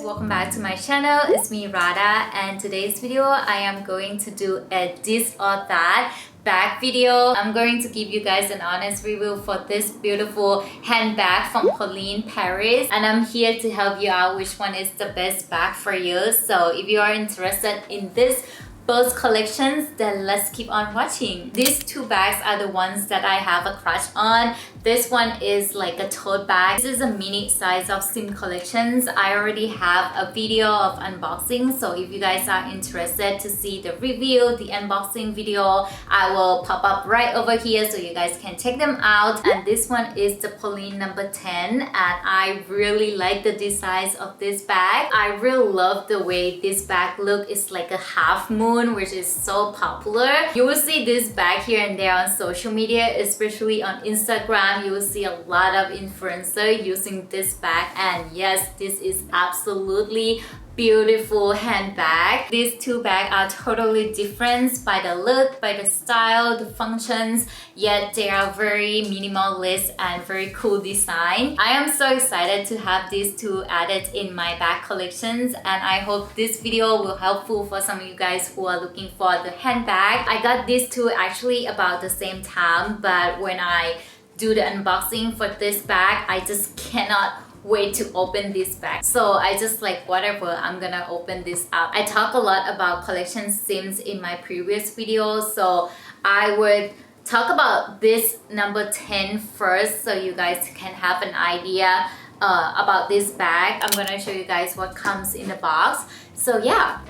welcome back to my channel. It's me Rada, and today's video I am going to do a this or that bag video. I'm going to give you guys an honest review for this beautiful handbag from Polene Paris, and I'm here to help you out which one is the best bag for you. So if you are interested in this both collections, then let's keep on watching. These two bags are the ones that I have a crush on. This one is like a tote bag. This is a mini size of CYME collections. I already have a video of unboxing, so if you guys are interested to see the review, the unboxing video, I will pop up right over here so you guys can check them out. And this one is the Polene number 10, and I really like the design of this bag. I really love the way this bag look. It's like a half moon, which is so popular. You will see this bag here and there on social media, especially on Instagram. You will see a lot of influencers using this bag, and yes, this is absolutely beautiful handbag. These two bags are totally different by the look, by the style, the functions, yet they are very minimalist and very cool design. I am so excited to have these two added in my bag collections, and I hope this video will helpful for some of you guys who are looking for the handbag. I got these two actually about the same time, but when I do the unboxing for this bag, I just cannot wait to open this bag. So I just like whatever, I'm gonna open this up. I talk a lot about collection themes in my previous videos, so I would talk about this number 10 first so you guys can have an idea about this bag. I'm gonna show you guys what comes in the box. So yeah,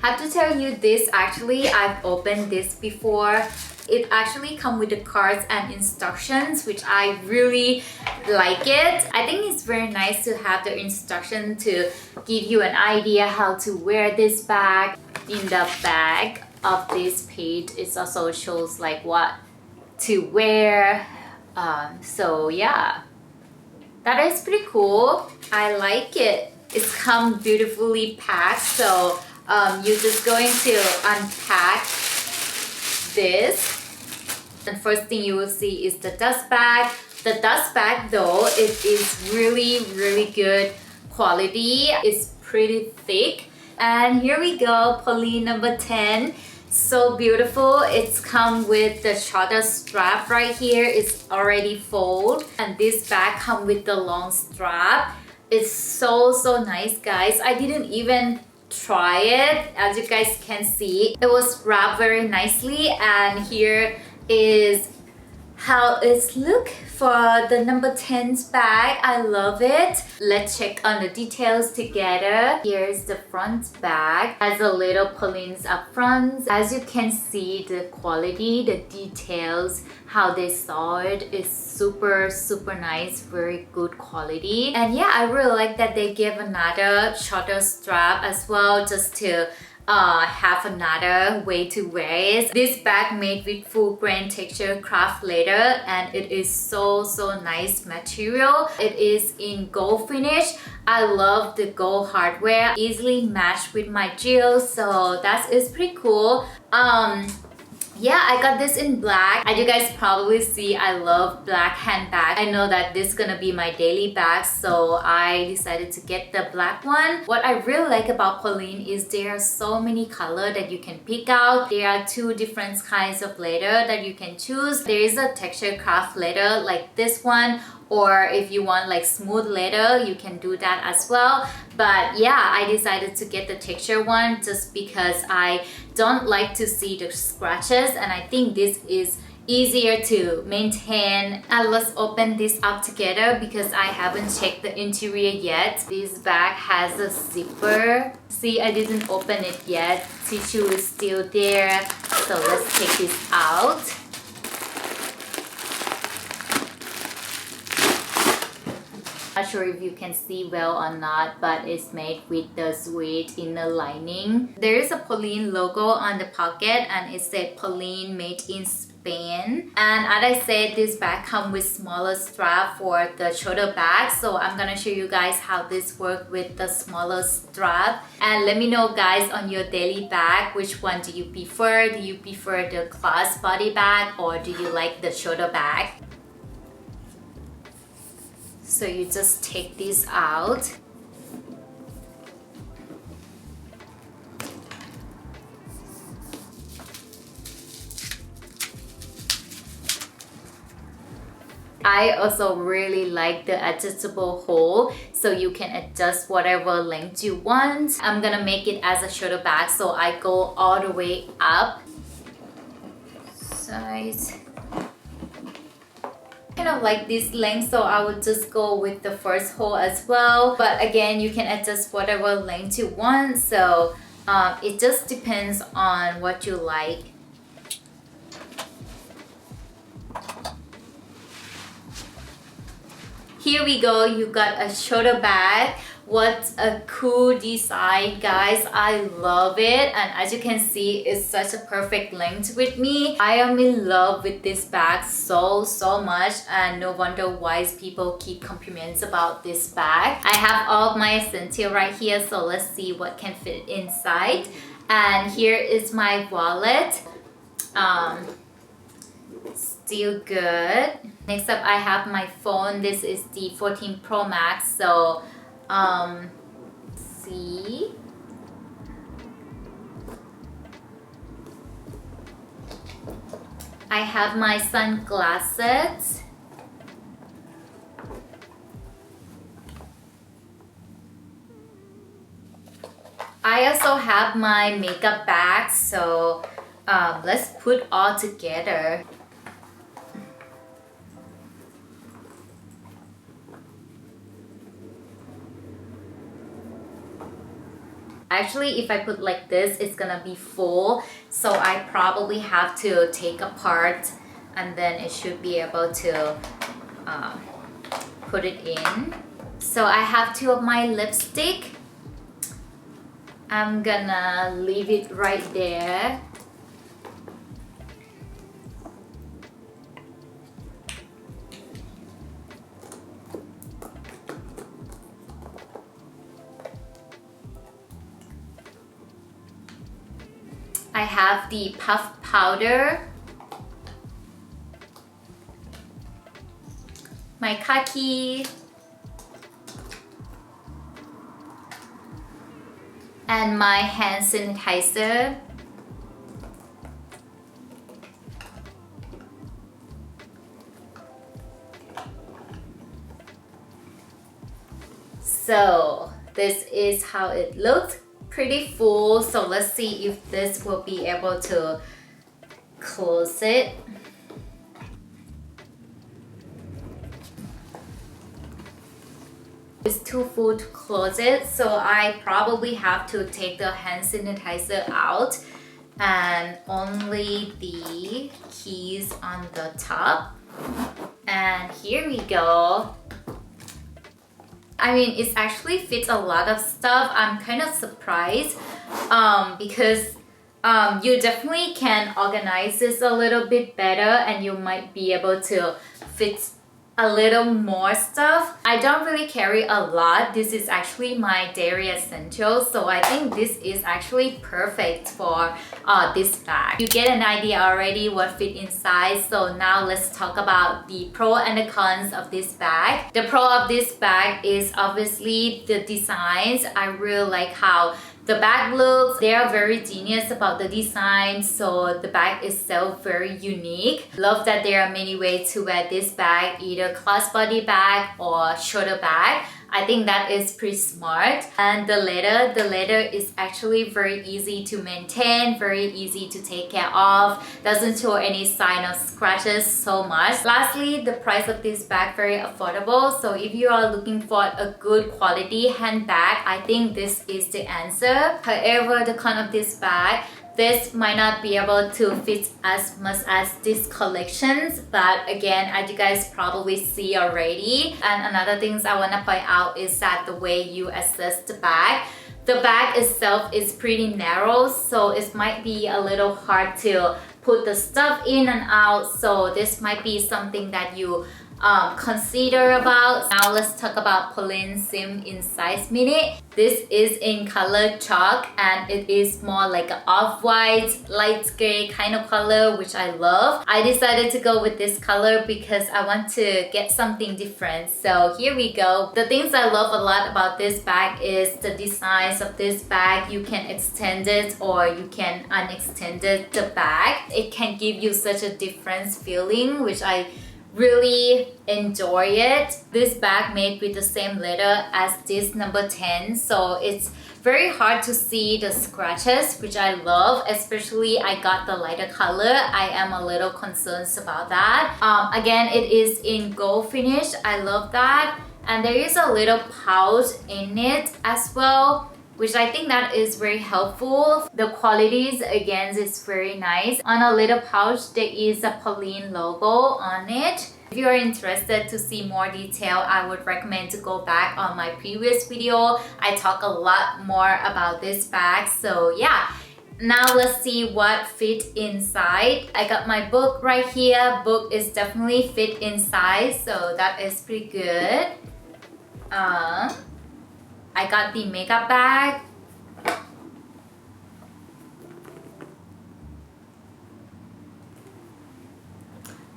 have to tell you this, actually I've opened this before. It actually comes with the cards and instructions, which I really like it. I think it's very nice to have the instruction to give you an idea how to wear this bag. In the back of this page, it also shows like what to wear. So yeah, that is pretty cool. I like it. It's come beautifully packed. So you're just going to unpack this. And first thing you will see is the dust bag. The dust bag though, it is really good quality. It's pretty thick. And here we go, Polene number 10. So beautiful. It's come with the shoulder strap right here. It's already fold. And this bag come with the long strap. It's so nice, guys. I didn't even try it. As you guys can see, it was wrapped very nicely, and here is how it's look for the number 10's bag. I love it. Let's check on the details together. Here's the front bag. Has a little Polene's up front. As you can see, the quality, the details, how they saw it is super nice, very good quality. And yeah, I really like that they give another shorter strap as well, just to have another way to wear it. This bag made with full grain texture craft leather, and it is so nice material. It is in gold finish. I love the gold hardware, easily matched with my jewels, so that is pretty cool. Yeah, I got this in black. As you guys probably see, I love black handbag. I know that this is gonna be my daily bag, so I decided to get the black one. What I really like about Polene is there are so many colors that you can pick out. There are two different kinds of leather that you can choose. There is a texture craft leather like this one, or if you want like smooth leather, you can do that as well. But yeah, I decided to get the texture one just because I don't like to see the scratches, and I think this is easier to maintain. And let's open this up together because I haven't checked the interior yet. This bag has a zipper. See, I didn't open it yet. Tissue is still there. So let's take this out. Not sure if you can see well or not, but it's made with the suede inner lining. There is a Polene logo on the pocket, and it said Polene made in Spain. And as I said, this bag comes with smaller strap for the shoulder bag, so I'm gonna show you guys how this works with the smaller strap. And let me know guys on your daily bag, which one do you prefer? Do you prefer the clasp body bag, or do you like the shoulder bag? So you just take this out. I also really like the adjustable hole, so you can adjust whatever length you want. I'm gonna make it as a shoulder bag, so I go all the way up. Size. Kind of like this length, so I would just go with the first hole as well. But again, you can adjust whatever length you want, so it just depends on what you like. Here we go, you got a shoulder bag. What a cool design, guys. I love it, and as you can see, it's such a perfect length with me. I am in love with this bag so much, and no wonder why people keep compliments about this bag. I have all of my essentials right here, so let's see what can fit inside. And here is my wallet. Still good. Next up, I have my phone. This is the 14 Pro Max, so see. I have my sunglasses. I also have my makeup bag, so let's put all together. Actually, if I put like this, it's gonna be full, so I probably have to take apart, and then it should be able to put it in. So I have two of my lipstick. I'm gonna leave it right there. I have the puff powder, my khaki, and my hand sanitizer. So this is how it looks. Pretty full, so let's see if this will be able to close it. It's too full to close it, so I probably have to take the hand sanitizer out and only the keys on the top. And here we go. I mean, it actually fits a lot of stuff. I'm kind of surprised because you definitely can organize this a little bit better, and you might be able to fit a little more stuff. I don't really carry a lot. This is actually my dairy essentials, so I think this is actually perfect for this bag. You get an idea already what fit inside, so now let's talk about the pro and the cons of this bag. The pro of this bag is obviously the designs. I really like how the bag looks. They are very genius about the design, so the bag itself very unique. Love that there are many ways to wear this bag, either crossbody bag or shoulder bag. I think that is pretty smart. And the leather is actually very easy to maintain, very easy to take care of, doesn't show any sign of scratches so much. Lastly, the price of this bag very affordable, so if you are looking for a good quality handbag, I think this is the answer. However, the con of this bag, this might not be able to fit as much as these collections, but again, as you guys probably see already. And another things I want to point out is that the way you access the bag itself is pretty narrow, so it might be a little hard to put the stuff in and out, so this might be something that you consider about. Now let's talk about Polene CYME in size minute. This is in color chalk, and it is more like an off-white, light gray kind of color, which I love. I decided to go with this color because I want to get something different. So here we go. The things I love a lot about this bag is the designs of this bag. You can extend it or you can unextend it, the bag. It can give you such a different feeling, which I really enjoy it. This bag made with the same leather as this number 10, so it's very hard to see the scratches, which I love. Especially I got the lighter color. I am a little concerned about that. Again, it is in gold finish. I love that. And there is a little pouch in it as well, which I think that is very helpful. The qualities again is very nice. On a little pouch there is a Polene logo on it. If you are interested to see more detail, I would recommend to go back on my previous video. I talk a lot more about this bag. So yeah, now let's see what fit inside. I got my book right here. Book is definitely fit inside, so that is pretty good. I got the makeup bag.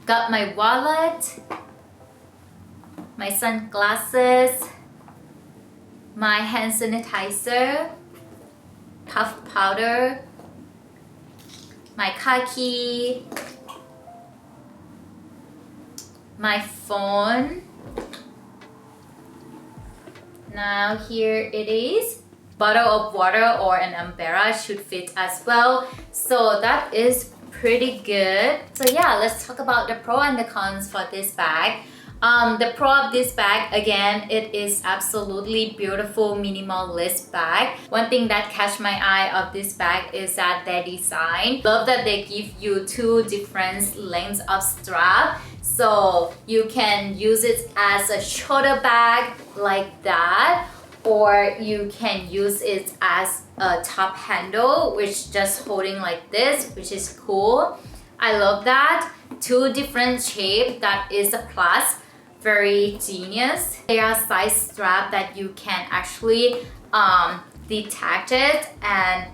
Got my wallet, my sunglasses, my hand sanitizer, puff powder, my car key, my phone. Now here it is. Bottle of water or an umbrella should fit as well. So that is pretty good. So yeah, let's talk about the pro and the cons for this bag. The pro of this bag, again, it is absolutely beautiful minimalist bag. One thing that catch my eye of this bag is that their design. Love that they give you two different lengths of strap. So you can use it as a shoulder bag like that, or you can use it as a top handle, which just holding like this, which is cool. I love that. Two different shape, that is a plus. Very genius. There are side strap that you can actually detach it and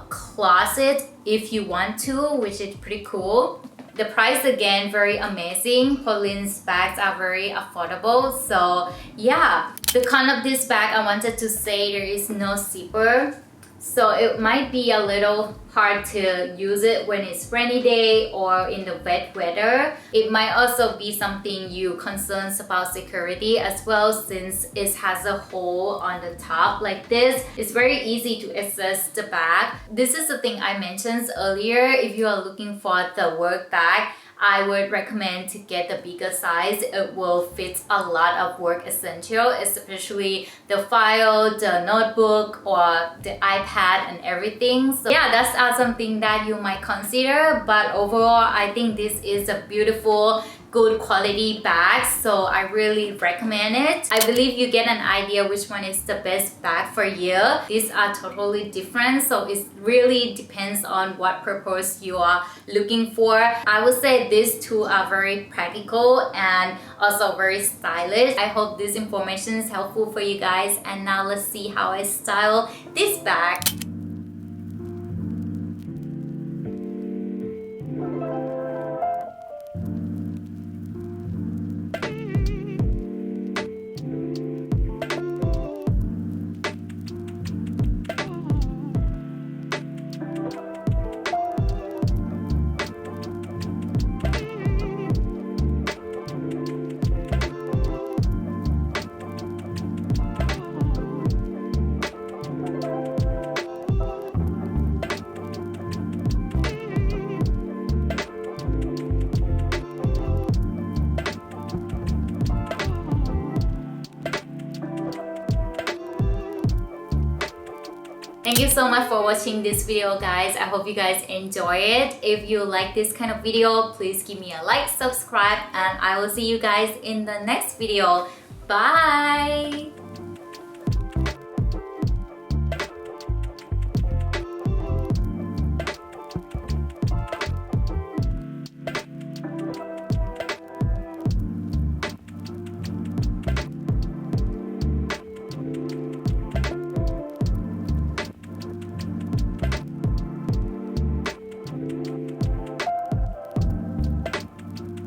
close it if you want to, which is pretty cool. The price again, very amazing. Polene's bags are very affordable. So yeah, the con of this bag, I wanted to say there is no zipper. So it might be a little hard to use it when it's rainy day or in the wet weather. It might also be something you concerns about security as well, since it has a hole on the top like this. It's very easy to access the bag. This is the thing I mentioned earlier. If you are looking for the work bag, I would recommend to get the bigger size. It will fit a lot of work essential, especially the file, the notebook, or the iPad and everything. So yeah, that's something that you might consider. But overall, I think this is a beautiful, good quality bag, so I really recommend it. I believe you get an idea which one is the best bag for you. These are totally different, so it really depends on what purpose you are looking for. I would say these two are very practical and also very stylish. I hope this information is helpful for you guys, and now let's see how I style this bag. Thank you so much for watching this video, guys. I hope you guys enjoy it. If you like this kind of video, please give me a like, subscribe, and I will see you guys in the next video. Bye!